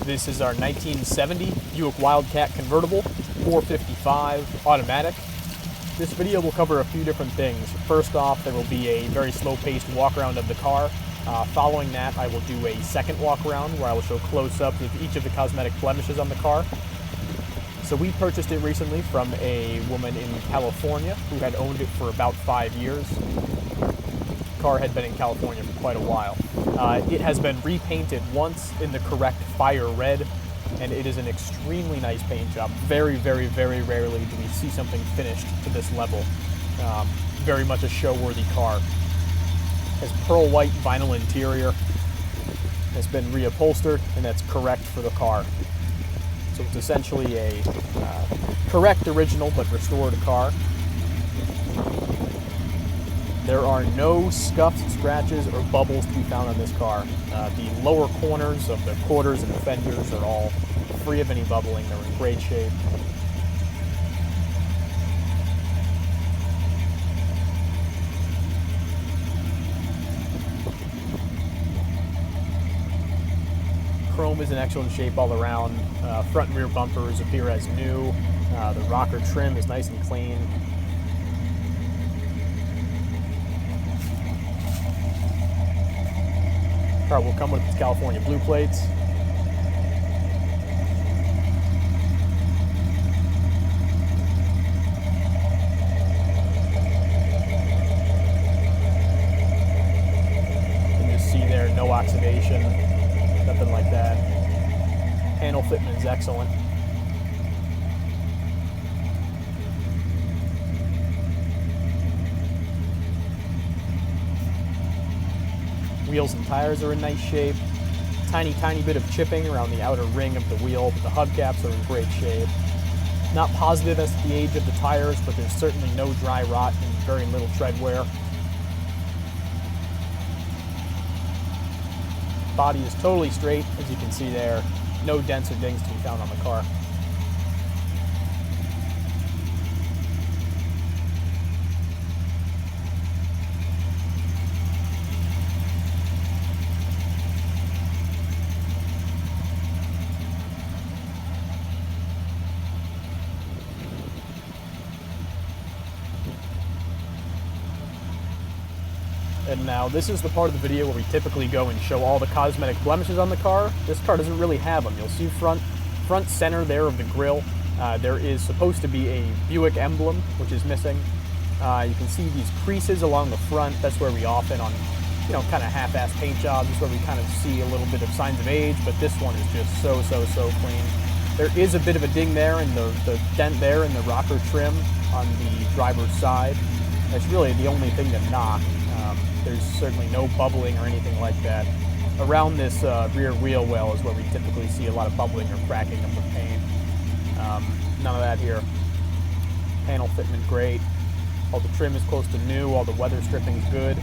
This is our 1970 Buick Wildcat Convertible, 455 automatic. This video will cover a few different things. First off, there will be a very slow-paced walk-around of the car. Following that, I will do a second walk-around where I will show close-ups of each of the cosmetic blemishes on the car. So we purchased it recently from a woman in California who had owned it for about 5 years. The car had been in California for quite a while. It has been repainted once in the correct fire red, and it is an extremely nice paint job. Very, very, very rarely do we see something finished to this level. Very much a show-worthy car. Has pearl white vinyl interior. Has been reupholstered, and that's correct for the car. So it's essentially a correct original but restored car. There are no scuffs, scratches, or bubbles to be found on this car. The lower corners of the quarters and the fenders are all free of any bubbling. They're in great shape. Chrome is in excellent shape all around. Front and rear bumpers appear as new. The rocker trim is nice and clean. Car will come with its California blue plates. You can just see there, no oxidation, nothing like that. Panel fitment is excellent. Wheels and tires are in nice shape. Tiny bit of chipping around the outer ring of the wheel, but the hubcaps are in great shape. Not positive as to the age of the tires, but there's certainly no dry rot and very little tread wear. Body is totally straight, as you can see there. No dents or dings to be found on the car. And now this is the part of the video where we typically go and show all the cosmetic blemishes on the car. This car doesn't really have them. You'll see front center there of the grille. There is supposed to be a Buick emblem, which is missing. You can see these creases along the front. That's where we often on, kind of half-ass paint jobs, is where we kind of see a little bit of signs of age, but this one is just so clean. There is a bit of a ding there and the dent there in the rocker trim on the driver's side. That's really the only thing to knock. There's certainly no bubbling or anything like that. Around this rear wheel well is where we typically see a lot of bubbling or cracking of the paint. None of that here. Panel fitment great. All the trim is close to new. All the weather stripping is good.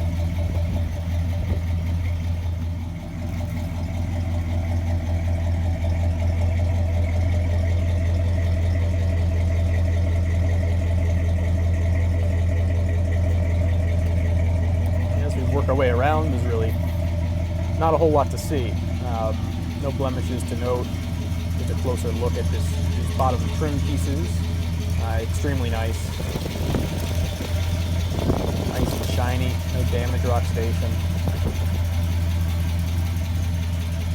Work our way around, there's really not a whole lot to see. No blemishes to note. Just a closer look at these bottom trim pieces. Extremely nice. Nice and shiny, no damage or oxidation.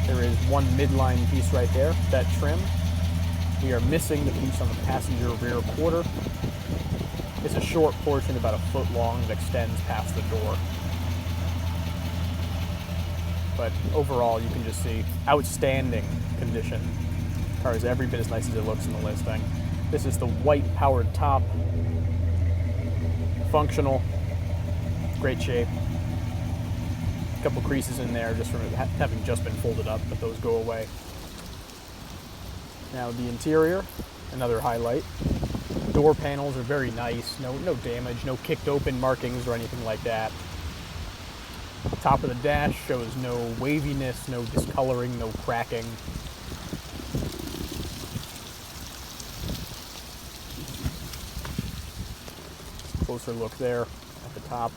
There is one midline piece right there, that trim. We are missing the piece on the passenger rear quarter. It's a short portion, about 1 foot long, that extends past the door. But overall, you can just see outstanding condition. The car is every bit as nice as it looks in the listing. This is the white powered top. Functional, great shape. A couple creases in there just from having just been folded up, but those go away. Now the interior, another highlight. Door panels are very nice. No damage, no kicked open markings or anything like that. Top of the dash shows no waviness, no discoloring, no cracking. Closer look there at the top.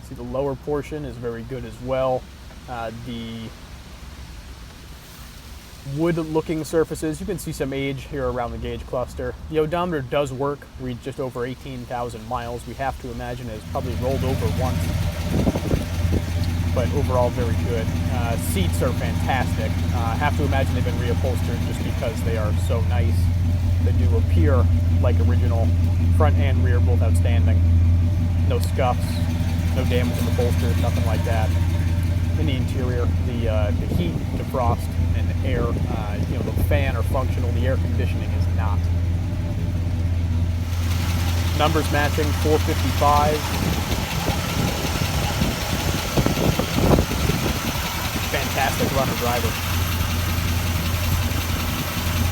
See, the lower portion is very good as well. The wood-looking surfaces, you can see some age here around the gauge cluster. The odometer does work, reads just over 18,000 miles. We have to imagine it's probably rolled over once, but overall very good. Seats are fantastic. I have to imagine they've been reupholstered just because they are so nice. They do appear like original. Front and rear both outstanding. No scuffs, no damage in the bolsters, nothing like that. In the interior, the heat, defrost, and air, the fan are functional. The air conditioning is not. Numbers matching, 455. Fantastic runner driver.